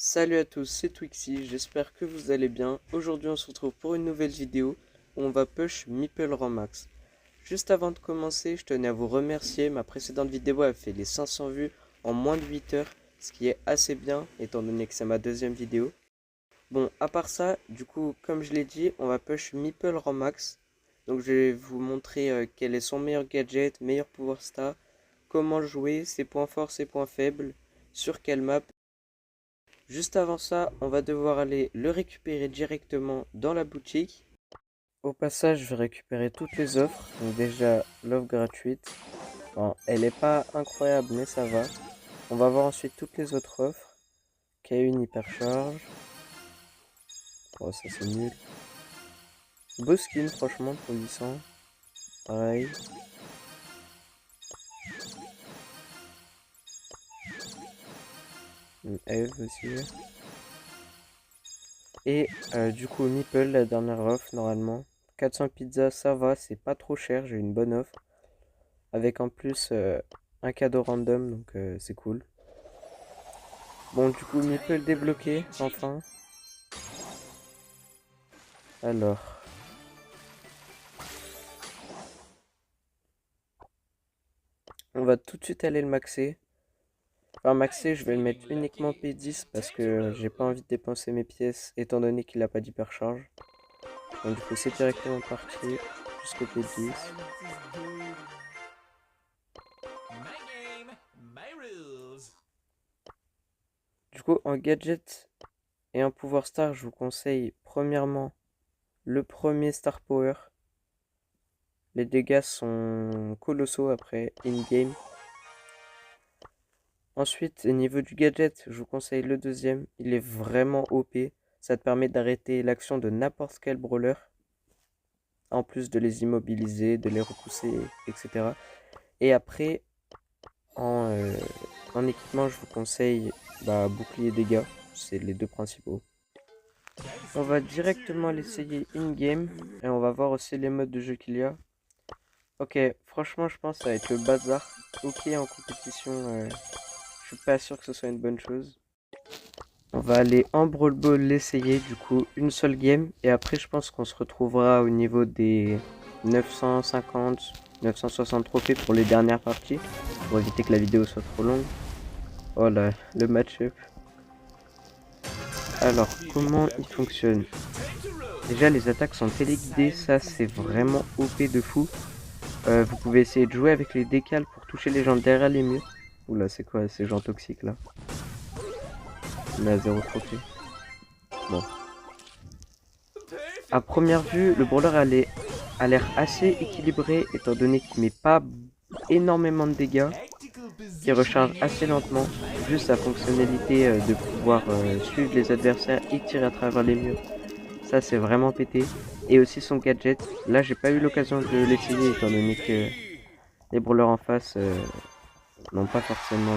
Salut à tous, c'est Twixy, j'espère que vous allez bien. Aujourd'hui on se retrouve pour une nouvelle vidéo où on va push Meeple Ranmax. Juste avant de commencer, je tenais à vous remercier, ma précédente vidéo a fait les 500 vues en moins de 8 heures, ce qui est assez bien étant donné que c'est ma deuxième vidéo. Bon, à part ça, du coup, comme je l'ai dit, on va push Meeple Ranmax. Donc je vais vous montrer quel est son meilleur gadget, meilleur pouvoir star, comment jouer, ses points forts, ses points faibles, sur quelle map. Juste avant ça, on va devoir aller le récupérer directement dans la boutique. Au passage, je vais récupérer toutes les offres. Donc déjà, l'offre gratuite. Bon, elle n'est pas incroyable, mais ça va. On va voir ensuite toutes les autres offres. K1 hypercharge. Oh, ça c'est nul. Beau skin, franchement, pour 800. Pareil. Une Eve aussi. Et du coup, Meeple, la dernière offre, normalement. 400 pizzas, ça va, c'est pas trop cher, j'ai une bonne offre. Avec en plus un cadeau random, donc c'est cool. Bon, du coup, Meeple débloqué, enfin. Alors. On va tout de suite aller le maxer. Enfin, maxer, je vais le mettre uniquement P10 parce que j'ai pas envie de dépenser mes pièces étant donné qu'il a pas d'hypercharge. Donc, du coup, c'est directement parti jusqu'au P10. Du coup, en gadget et en pouvoir star, je vous conseille premièrement le premier Star Power. Les dégâts sont colossaux après, in-game. Ensuite, au niveau du gadget, je vous conseille le deuxième. Il est vraiment OP. Ça te permet d'arrêter l'action de n'importe quel brawler. En plus de les immobiliser, de les repousser, etc. Et après, en, euh, en équipement, je vous conseille bouclier dégâts. C'est les deux principaux. On va directement l'essayer in-game. Et on va voir aussi les modes de jeu qu'il y a. Ok, franchement, je pense que ça va être le bazar. Ok, en compétition, je suis pas sûr que ce soit une bonne chose. On va aller en Brawl Ball l'essayer, du coup, une seule game. Et après, je pense qu'on se retrouvera au niveau des 950, 960 trophées pour les dernières parties. Pour éviter que la vidéo soit trop longue. Oh là, le match-up. Alors, comment il fonctionne? Déjà, les attaques sont téléguidées. Ça, c'est vraiment OP de fou. Vous pouvez essayer de jouer avec les décals pour toucher les gens derrière les murs. Oula, c'est quoi ces gens toxiques là? On a 0 trophée. Bon. À première vue, le brawler a l'air assez équilibré étant donné qu'il met pas énormément de dégâts, qui recharge assez lentement. Juste sa fonctionnalité de pouvoir suivre les adversaires et tirer à travers les murs. Ça c'est vraiment pété. Et aussi son gadget. Là j'ai pas eu l'occasion de l'essayer étant donné que les brawlers en face n'ont pas forcément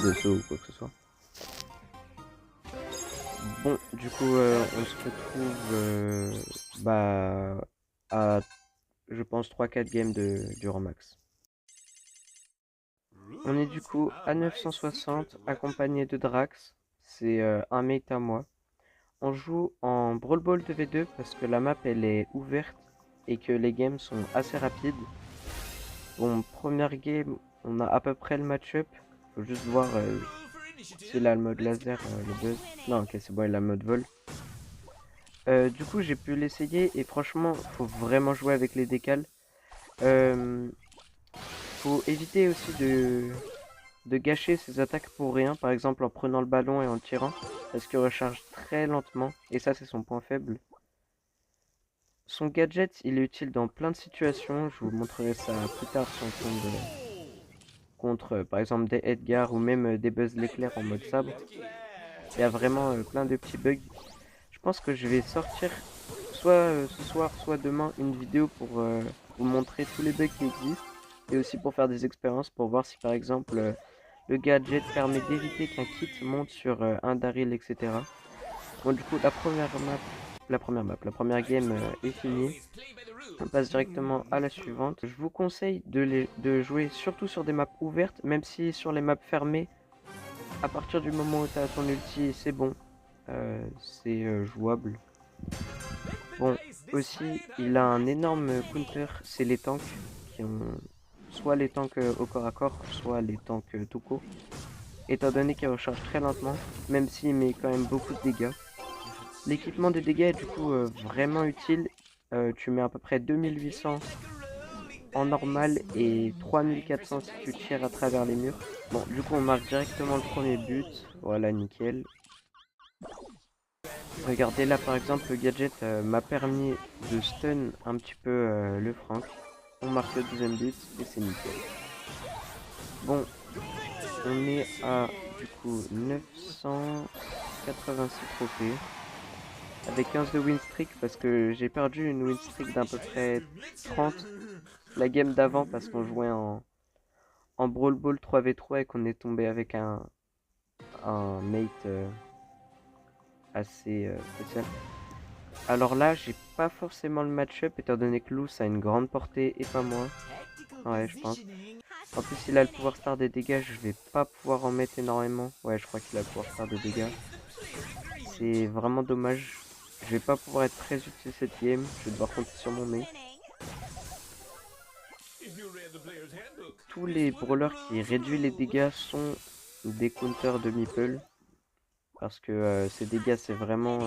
de saut ou quoi que ce soit. Bon, du coup, on se retrouve à, je pense, 3-4 games du Ranmax. On est du coup à 960, accompagné de Drax. C'est un mate à moi. On joue en Brawl Ball 2v2 parce que la map, elle est ouverte et que les games sont assez rapides. Bon, première game, on a à peu près le match-up. Faut juste voir s'il a le mode laser, le buzz. Non, ok, c'est bon, il a le mode vol. Du coup, j'ai pu l'essayer et franchement, faut vraiment jouer avec les décals. Faut éviter aussi de gâcher ses attaques pour rien, par exemple en prenant le ballon et en tirant, parce qu'il recharge très lentement, et ça c'est son point faible. Son gadget, il est utile dans plein de situations, je vous montrerai ça plus tard si on tombe contre par exemple des Edgar ou même des Buzz l'éclair en mode sabre. Il y a vraiment plein de petits bugs. Je pense que je vais sortir soit ce soir, soit demain une vidéo pour vous montrer tous les bugs qui existent et aussi pour faire des expériences pour voir si par exemple le gadget permet d'éviter qu'un kit monte sur un Daryl, etc. Bon, du coup, la première game est finie. On passe directement à la suivante. Je vous conseille de jouer surtout sur des maps ouvertes, même si sur les maps fermées, à partir du moment où tu as ton ulti, c'est bon. C'est jouable. Bon, aussi, il a un énorme counter, c'est les tanks qui ont soit les tanks au corps à corps, soit les tanks tout court. Étant donné qu'il recharge très lentement, même s'il met quand même beaucoup de dégâts. L'équipement de dégâts est du coup vraiment utile. Tu mets à peu près 2800 en normal et 3400 si tu tires à travers les murs. Bon, du coup on marque directement le premier but. Voilà, nickel. Regardez là par exemple, le gadget m'a permis de stun un petit peu le Frank. On marque le deuxième but et c'est nickel. Bon, on est à du coup 986 trophées. Avec 15 de win streak parce que j'ai perdu une win streak d'à peu près 30 la game d'avant parce qu'on jouait en Brawl Ball 3v3 et qu'on est tombé avec un mate assez spécial. Alors là, j'ai pas forcément le match-up étant donné que Luz a une grande portée et pas moi. Ouais, je pense. En plus, il a le pouvoir star des dégâts, je vais pas pouvoir en mettre énormément. Ouais, je crois qu'il a le pouvoir star des dégâts. C'est vraiment dommage. Je vais pas pouvoir être très utile cette game. Je vais devoir compter sur mon mate. Tous les brawlers qui réduisent les dégâts sont des counters de Meeple. Parce que ces dégâts, c'est vraiment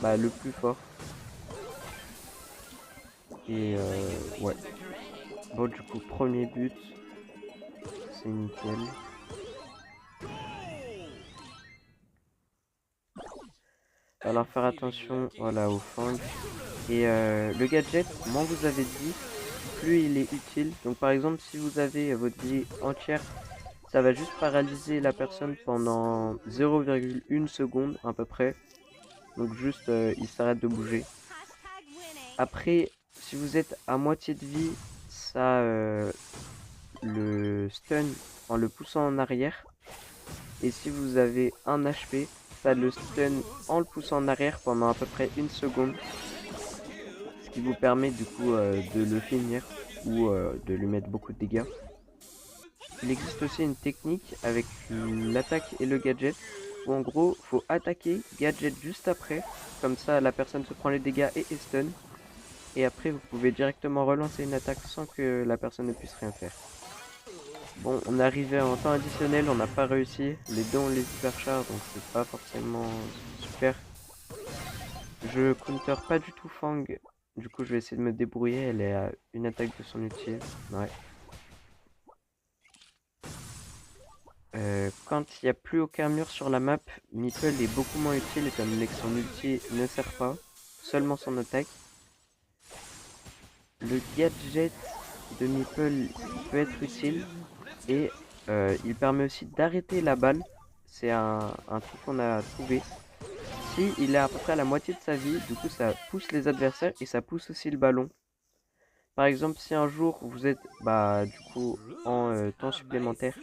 le plus fort. Et ouais. Bon, du coup, premier but. C'est nickel. Alors faire attention voilà, au fang. Et le gadget, moins vous avez de vie, plus il est utile. Donc par exemple, si vous avez votre vie entière, ça va juste paralyser la personne pendant 0,1 seconde à peu près. Donc juste, il s'arrête de bouger. Après, si vous êtes à moitié de vie, ça le stun en le poussant en arrière. Et si vous avez un HP, ça le stun en le poussant en arrière pendant à peu près une seconde. Ce qui vous permet du coup de le finir ou de lui mettre beaucoup de dégâts. Il existe aussi une technique avec l'attaque et le gadget où en gros faut attaquer gadget juste après, comme ça la personne se prend les dégâts et est stun, et après vous pouvez directement relancer une attaque sans que la personne ne puisse rien faire. Bon, on est arrivé en temps additionnel, on n'a pas réussi, les deux ont les hyperchars donc c'est pas forcément super. Je counter pas du tout Fang, du coup je vais essayer de me débrouiller, elle est à une attaque de son ulti, ouais. Quand il n'y a plus aucun mur sur la map, Meeple est beaucoup moins utile étant donné que son ulti ne sert pas, seulement son attaque. Le gadget de Meeple peut être utile et il permet aussi d'arrêter la balle. C'est un truc qu'on a trouvé. Si il est à peu près à la moitié de sa vie, du coup ça pousse les adversaires et ça pousse aussi le ballon. Par exemple, si un jour vous êtes du coup en temps supplémentaire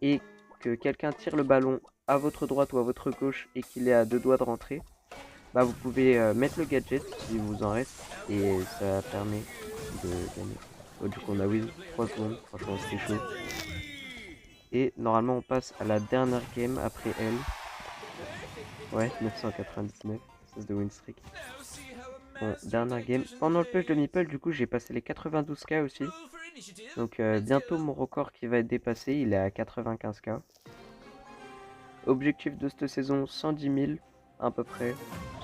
et que quelqu'un tire le ballon à votre droite ou à votre gauche et qu'il est à deux doigts de rentrer, vous pouvez mettre le gadget si vous en reste et ça permet de gagner. Oh, du coup on a win 3 secondes, franchement c'était chaud. Et normalement on passe à la dernière game après elle. Ouais, 999, ça c'est de win streak. Bon, dernière game. Pendant le push de Meeple, du coup j'ai passé les 92k aussi. Donc bientôt mon record qui va être dépassé, il est à 95k. Objectif de cette saison, 110 000 à peu près,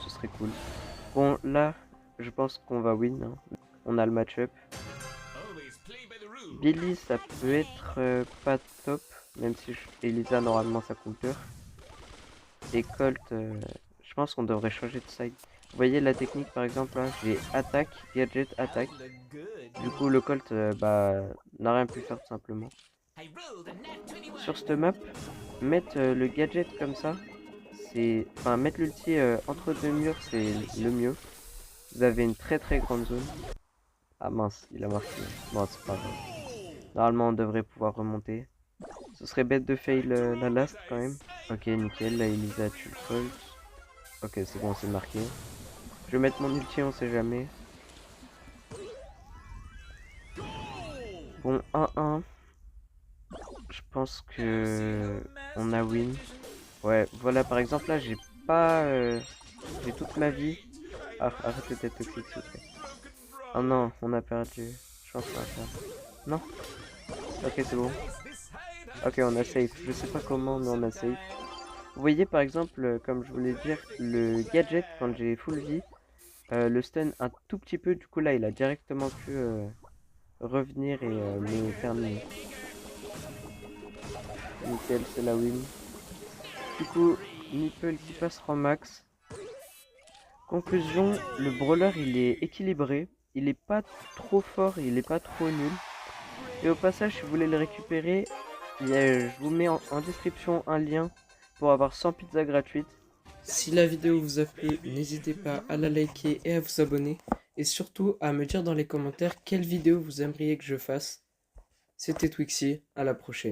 ce serait cool. Bon là, je pense qu'on va win, hein. On a le match-up. Billy ça peut être pas top, même si Elisa normalement ça counter. Et Colt, je pense qu'on devrait changer de side. Vous voyez la technique par exemple là, j'ai attaque, gadget, attaque. Du coup le Colt n'a rien pu faire tout simplement. Sur cette map, mettre le gadget comme ça, c'est... Enfin mettre l'ulti entre deux murs c'est le mieux. Vous avez une très très grande zone. Ah mince, il a marqué. Bon c'est pas grave. Normalement on devrait pouvoir remonter. Ce serait bête de fail la last quand même. Ok nickel, là Elisa tue le Colt. Ok c'est bon c'est marqué. Je vais mettre mon ulti, on sait jamais. Bon 1-1. je pense que on a win. Ouais, voilà, par exemple, là, j'ai pas... j'ai toute ma vie. Ah, arrêtez d'être toxique, s'il vous plaît. Oh non, on a perdu. Je pense qu'on va perdre. Non? Ok, c'est bon. Ok, on a safe. Je sais pas comment, mais on a safe. Vous voyez, par exemple, comme je voulais dire, le gadget, quand j'ai full vie, le stun un tout petit peu. Du coup, là, il a directement pu revenir et me terminer. Nickel, c'est la win. Du coup, Meeple qui passe rang max. Conclusion, le brawler il est équilibré, il est pas trop fort, il est pas trop nul. Et au passage, si vous voulez le récupérer, je vous mets en description un lien pour avoir 100 pizzas gratuites. Si la vidéo vous a plu, n'hésitez pas à la liker et à vous abonner. Et surtout à me dire dans les commentaires quelle vidéo vous aimeriez que je fasse. C'était Twixy, à la prochaine.